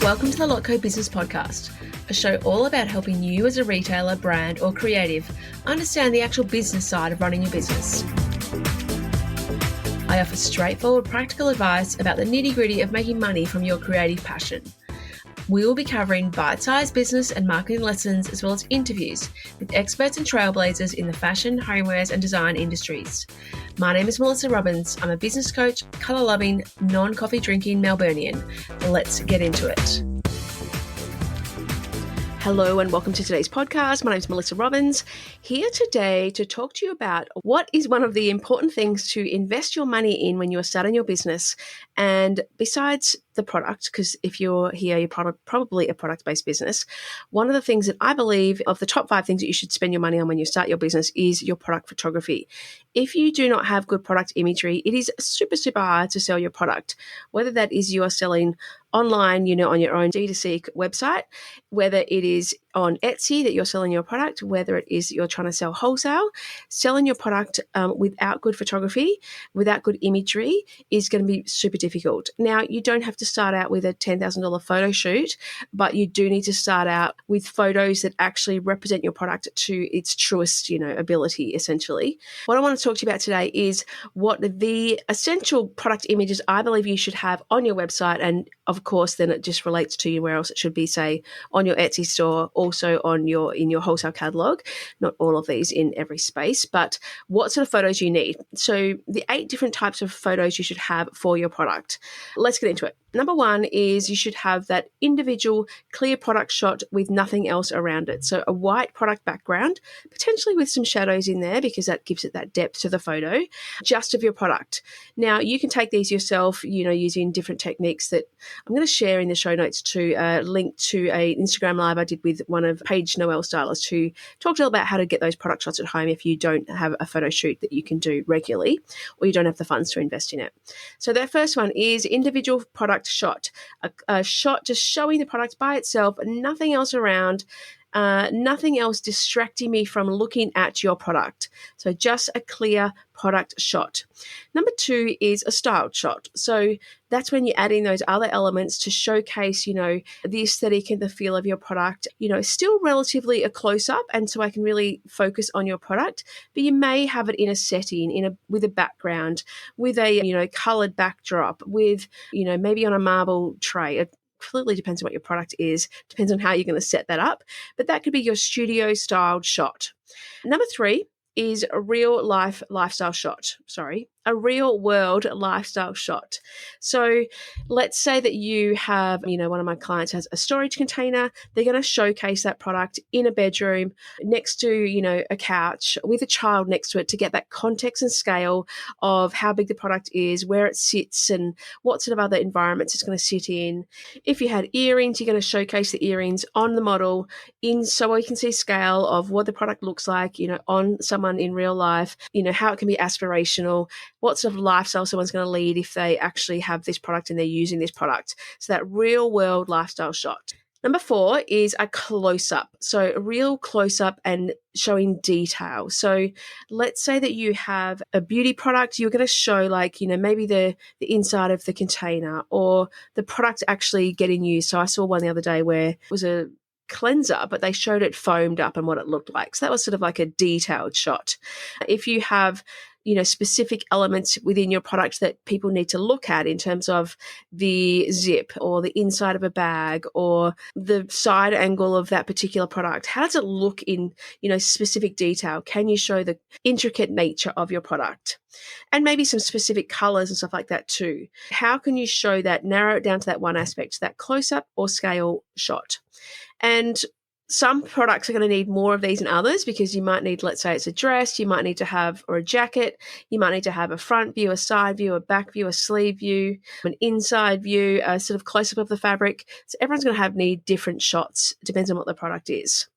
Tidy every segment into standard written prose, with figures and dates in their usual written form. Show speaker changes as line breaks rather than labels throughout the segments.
Welcome to the Lotco Business Podcast, a show all about helping you as a retailer, brand, or creative understand the actual business side of running your business. I offer straightforward, practical advice about the nitty-gritty of making money from your creative passion. We will be covering bite-sized business and marketing lessons, as well as interviews with experts and trailblazers in the fashion, homewares, and design industries. My name is Melissa Robbins. I'm a business coach, colour-loving, non-coffee drinking Melburnian. Let's get into it. Hello and welcome to today's podcast. My name is Melissa Robbins, here today to talk to you about what is one of the important things to invest your money in when you are starting your business. And besides the product, because if you're here, you're probably a product-based business, one of the things that I believe of the top 5 things that you should spend your money on when you start your business is your product photography. If you do not have good product imagery, it is super, super hard to sell your product, whether that is you are selling online, on your own D2C website, whether it is on Etsy that you're selling your product, whether it is you're trying to sell wholesale, selling your product without good photography, without good imagery is going to be super difficult. Now, you don't have to start out with a $10,000 photo shoot, but you do need to start out with photos that actually represent your product to its truest, ability, essentially. What I want to talk to you about today is what the essential product images I believe you should have on your website, and of course, then it just relates to you where else it should be, say, on your Etsy store, also in your wholesale catalogue. Not all of these in every space, but what sort of photos you need. So the 8 different types of photos you should have for your product. Let's get into it. Number 1 is you should have that individual clear product shot with nothing else around it. So a white product background, potentially with some shadows in there because that gives it that depth to the photo, just of your product. Now, you can take these yourself, using different techniques that I'm going to share in the show notes to link to an Instagram live I did with one of Paige Noel stylist who talked all about how to get those product shots at home if you don't have a photo shoot that you can do regularly or you don't have the funds to invest in it. So that first one is individual product shot, a shot just showing the product by itself, nothing else around, nothing else distracting me from looking at your product. So just a clear product shot. Number 2 is a styled shot. So that's when you add in those other elements to showcase, the aesthetic and the feel of your product, still relatively a close-up, and so I can really focus on your product, but you may have it in a setting, with a background, with a, coloured backdrop, with, maybe on a marble tray. It completely depends on what your product is, depends on how you're going to set that up, but that could be your studio styled shot. Number 3 is a real world lifestyle shot. So let's say that you have, one of my clients has a storage container. They're going to showcase that product in a bedroom next to, a couch with a child next to it to get that context and scale of how big the product is, where it sits, and what sort of other environments it's going to sit in. If you had earrings, you're going to showcase the earrings on the model so you can see scale of what the product looks like, on someone in real life, how it can be aspirational, what sort of lifestyle someone's going to lead if they actually have this product and they're using this product. So that real world lifestyle shot. Number 4 is a close-up. So a real close-up and showing detail. So let's say that you have a beauty product, you're going to show maybe the inside of the container or the product actually getting used. So I saw one the other day where it was a cleanser, but they showed it foamed up and what it looked like. So that was sort of like a detailed shot. If you have specific elements within your product that people need to look at in terms of the zip or the inside of a bag or the side angle of that particular product, how does it look in, specific detail? Can you show the intricate nature of your product? And maybe some specific colors and stuff like that too. How can you show that, narrow it down to that one aspect, that close-up or scale shot? And some products are going to need more of these than others because you might need, let's say it's a dress, you might need to have, or a jacket, you might need to have a front view, a side view, a back view, a sleeve view, an inside view, a sort of close-up of the fabric. So everyone's going to need different shots. It depends on what the product is.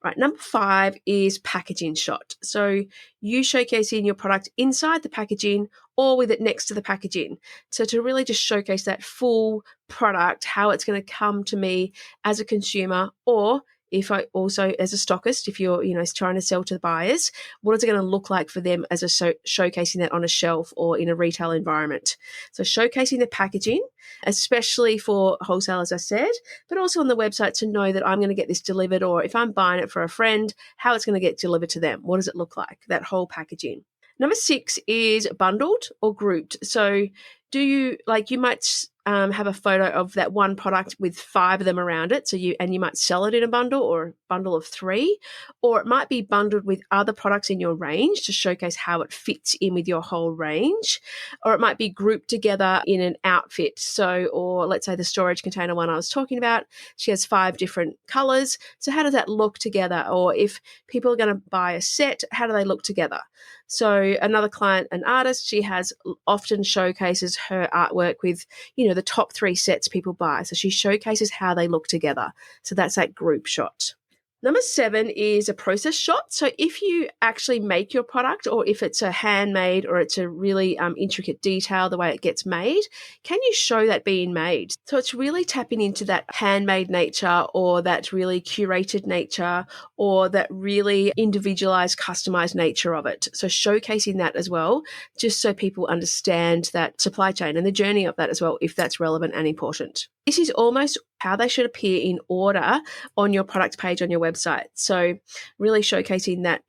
Right, number 5 is packaging shot. So you showcasing your product inside the packaging or with it next to the packaging. So to really just showcase that full product, how it's going to come to me as a consumer, or if I also, as a stockist, if you're, trying to sell to the buyers, what is it going to look like for them as showcasing that on a shelf or in a retail environment? So showcasing the packaging, especially for wholesale, as I said, but also on the website to know that I'm going to get this delivered, or if I'm buying it for a friend, how it's going to get delivered to them. What does it look like? That whole packaging. Number 6 is bundled or grouped. So do you, you might have a photo of that one product with 5 of them around it. So you might sell it in a bundle or a bundle of 3, or it might be bundled with other products in your range to showcase how it fits in with your whole range, or it might be grouped together in an outfit. So, or let's say the storage container one I was talking about, she has 5 different colors. So how does that look together? Or if people are going to buy a set, how do they look together? So another client, an artist, she has often showcases her artwork with, the top 3 sets people buy. So she showcases how they look together. So that's that group shot. Number 7 is a process shot. So if you actually make your product, or if it's a handmade or it's a really intricate detail, the way it gets made, can you show that being made? So it's really tapping into that handmade nature, or that really curated nature, or that really individualized, customized nature of it. So showcasing that as well, just so people understand that supply chain and the journey of that as well, if that's relevant and important. This is almost how they should appear in order on your product page on your website. So really showcasing that,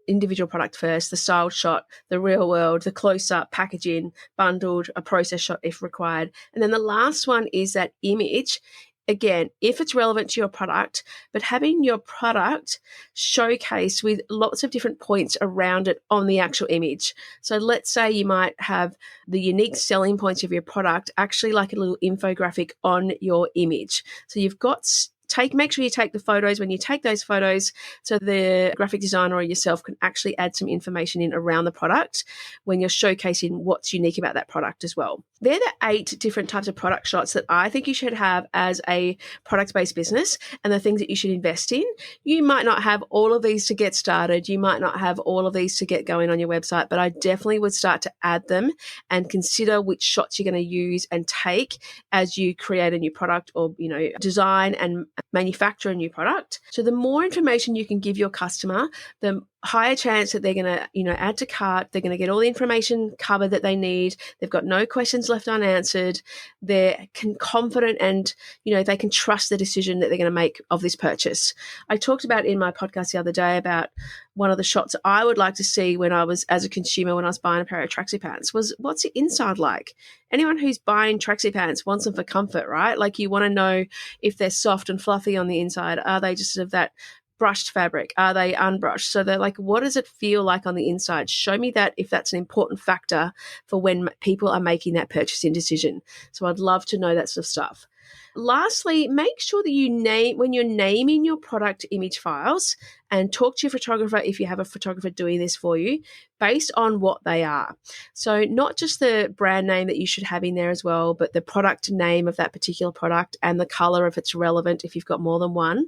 individual product first, the style shot, the real world, the close-up, packaging, bundled, a process shot if required. And then the last one is that image. Again, if it's relevant to your product, but having your product showcased with lots of different points around it on the actual image. So let's say you might have the unique selling points of your product actually like a little infographic on your image. So you've got make sure you take the photos when you take those photos, so the graphic designer or yourself can actually add some information in around the product when you're showcasing what's unique about that product as well. They're the 8 different types of product shots that I think you should have as a product-based business, and the things that you should invest in. You might not have all of these to get started. You might not have all of these to get going on your website, but I definitely would start to add them and consider which shots you're going to use and take as you create a new product, or, design and manufacture a new product. So the more information you can give your customer, the higher chance that they're going to, add to cart. They're going to get all the information covered that they need. They've got no questions left unanswered. They're confident, and, they can trust the decision that they're going to make of this purchase. I talked about in my podcast the other day about one of the shots I would like to see when I was, as a consumer, when I was buying a pair of tracksuit pants, was what's the inside like? Anyone who's buying tracksuit pants wants them for comfort, right? Like, you want to know if they're soft and fluffy on the inside. Are they just sort of that brushed fabric? Are they unbrushed? So they're like, what does it feel like on the inside? Show me that, if that's an important factor for when people are making that purchasing decision. So I'd love to know that sort of stuff. Lastly, make sure that when you're naming your product image files, and talk to your photographer if you have a photographer doing this for you, based on what they are. So not just the brand name that you should have in there as well, but the product name of that particular product, and the color if it's relevant, if you've got more than one.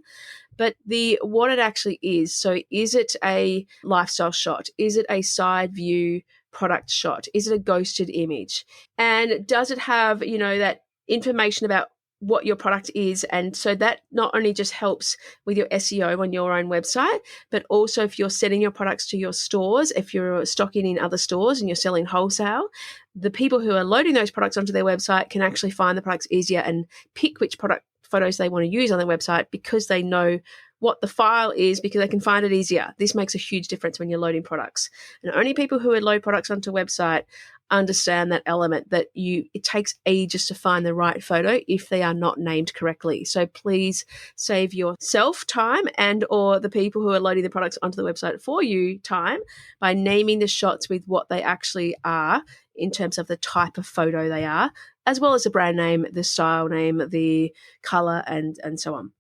But what it actually is. So is it a lifestyle shot? Is it a side view product shot? Is it a ghosted image? And does it have, that information about what your product is? And so that not only just helps with your SEO on your own website, but also if you're sending your products to your stores, if you're stocking in other stores and you're selling wholesale, the people who are loading those products onto their website can actually find the products easier and pick which product photos they want to use on their website, because they know what the file is, because they can find it easier. This makes a huge difference when you're loading products. And only people who load products onto a website understand that element, that it takes ages to find the right photo if they are not named correctly. So please save yourself time, and or the people who are loading the products onto the website for you time, by naming the shots with what they actually are in terms of the type of photo they are, as well as the brand name, the style name, the color, and so on.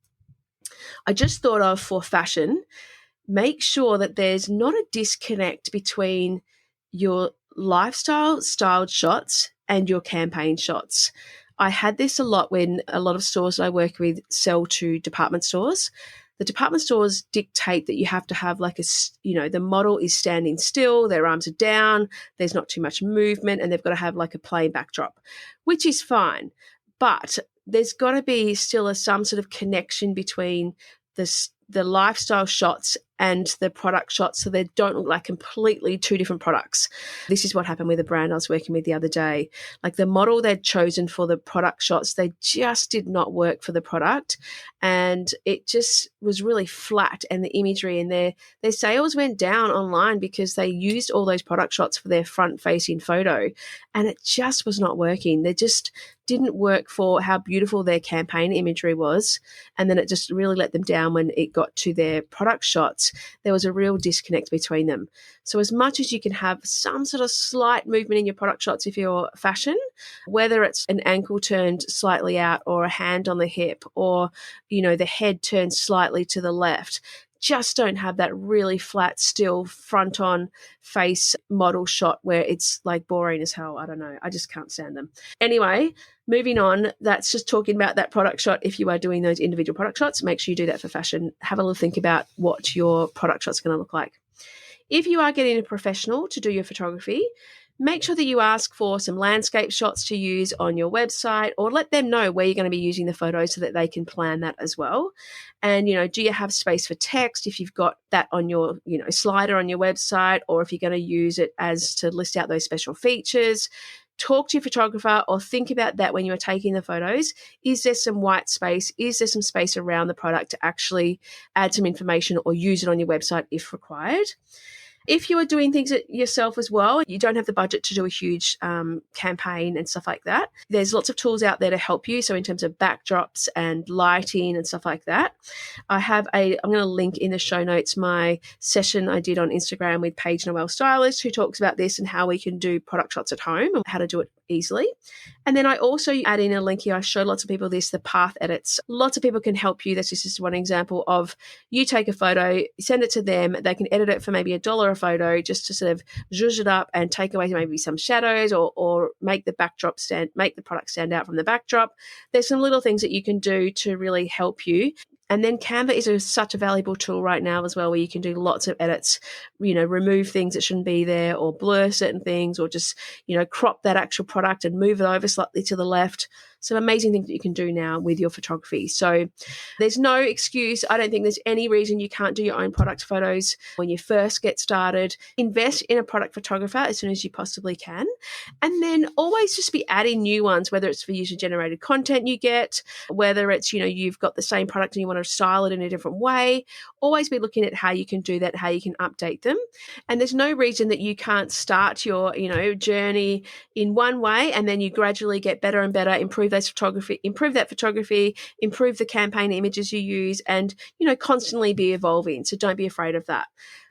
I just thought of, for fashion, make sure that there's not a disconnect between your lifestyle styled shots and your campaign shots. I had this a lot when a lot of stores that I work with sell to department stores. The department stores dictate that you have to have the model is standing still, their arms are down, there's not too much movement, and they've got to have like a plain backdrop, which is fine. But there's got to be still some sort of connection between the lifestyle shots and the product shots, so they don't look like completely two different products. This is what happened with a brand I was working with the other day. Like the model they'd chosen for the product shots, they just did not work for the product, and it just was really flat, and the imagery and their sales went down online because they used all those product shots for their front facing photo, and it just was not working. They just didn't work for how beautiful their campaign imagery was, and then it just really let them down when it got to their product shots. There was a real disconnect between them. So as much as you can have some sort of slight movement in your product shots if you're fashion, whether it's an ankle turned slightly out or a hand on the hip or, the head turned slightly to the left, just don't have that really flat, still front on face model shot where it's like boring as hell. I don't know. I just can't stand them. Anyway, moving on, that's just talking about that product shot. If you are doing those individual product shots, make sure you do that for fashion. Have a little think about what your product shot's going to look like. If you are getting a professional to do your photography, make sure that you ask for some landscape shots to use on your website, or let them know where you're going to be using the photos so that they can plan that as well. And, do you have space for text if you've got that on your, slider on your website, or if you're going to use it as to list out those special features? Talk to your photographer or think about that when you are taking the photos. Is there some white space? Is there some space around the product to actually add some information or use it on your website if required? If you are doing things yourself as well, you don't have the budget to do a huge campaign and stuff like that, there's lots of tools out there to help you. So in terms of backdrops and lighting and stuff like that, I'm going to link in the show notes my session I did on Instagram with Paige Noel Stylist, who talks about this and how we can do product shots at home and how to do it easily. And then I also add in a link here. I show lots of people this, the path edits. Lots of people can help you. That's just one example of you take a photo, send it to them. They can edit it for maybe $1 a photo just to sort of zhuzh it up and take away maybe some shadows or make the product stand out from the backdrop. There's some little things that you can do to really help you. And then Canva is such a valuable tool right now as well, where you can do lots of edits, remove things that shouldn't be there or blur certain things or just, crop that actual product and move it over slightly to the left. Some amazing things that you can do now with your photography. So there's no excuse. I don't think there's any reason you can't do your own product photos when you first get started. Invest in a product photographer as soon as you possibly can. And then always just be adding new ones, whether it's for user-generated content you get, whether it's, you've got the same product and you want to style it in a different way. Always be looking at how you can do that, how you can update them. And there's no reason that you can't start your, journey in one way and then you gradually get better and better, improve that photography, improve the campaign images you use, and, constantly be evolving. So don't be afraid of that.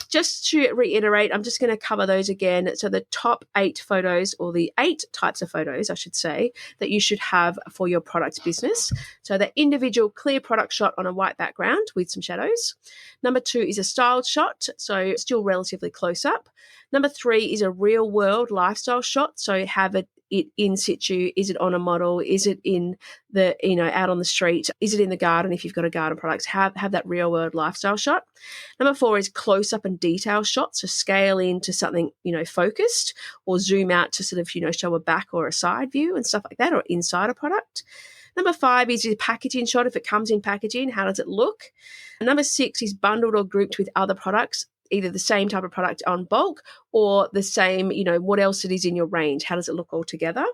Just to reiterate, I'm just going to cover those again. So the top 8 photos, or the 8 types of photos, I should say, that you should have for your product business. So the individual clear product shot on a white background with some shadows. Number 2 is a styled shot, so still relatively close up. Number 3 is a real world lifestyle shot. So have it in situ. Is it on a model? Is it in the, out on the street? Is it in the garden? If you've got a garden product, have that real world lifestyle shot. Number 4 is close up and detail shots. So scale into something, focused, or zoom out to sort of, show a back or a side view and stuff like that, or inside a product. Number 5 is a packaging shot. If it comes in packaging, how does it look? And number 6 is bundled or grouped with other products, either the same type of product on bulk or the same, what else it is in your range. How does it look all together?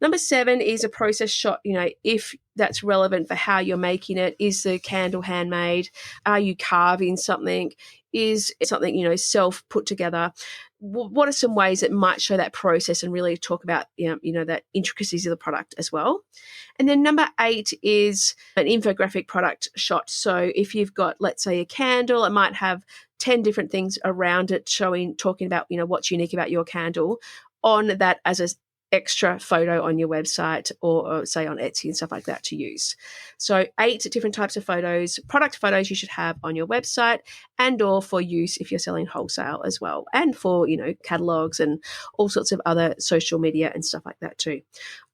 Number 7 is a process shot, if that's relevant for how you're making it. Is the candle handmade? Are you carving something? Is it something, self put together? What are some ways that might show that process and really talk about, that intricacies of the product as well? And then number 8 is an infographic product shot. So if you've got, let's say, a candle, it might have 10 different things around it talking about, what's unique about your candle on that as an extra photo on your website or say on Etsy and stuff like that to use. So 8 different types of photos, product photos you should have on your website and or for use if you're selling wholesale as well, and for, catalogs and all sorts of other social media and stuff like that too.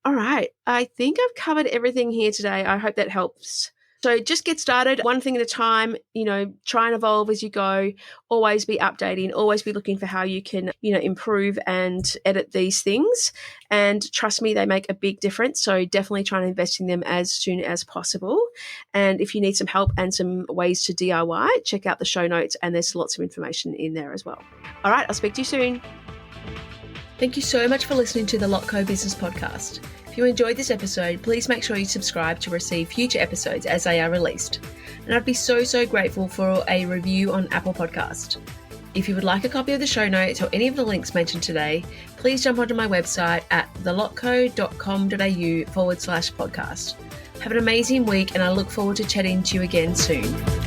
All right. I think I've covered everything here today. I hope that helps So just get started one thing at a time, try and evolve as you go, always be updating, always be looking for how you can, improve and edit these things. And trust me, they make a big difference. So definitely try and invest in them as soon as possible. And if you need some help and some ways to DIY, check out the show notes and there's lots of information in there as well. All right, I'll speak to you soon. Thank you so much for listening to the Lotco Business Podcast. If you enjoyed this episode, please make sure you subscribe to receive future episodes as they are released. And I'd be so grateful for a review on Apple Podcast. If you would like a copy of the show notes or any of the links mentioned today, please jump onto my website at thelotco.com.au/podcast. Have an amazing week and I look forward to chatting to you again soon.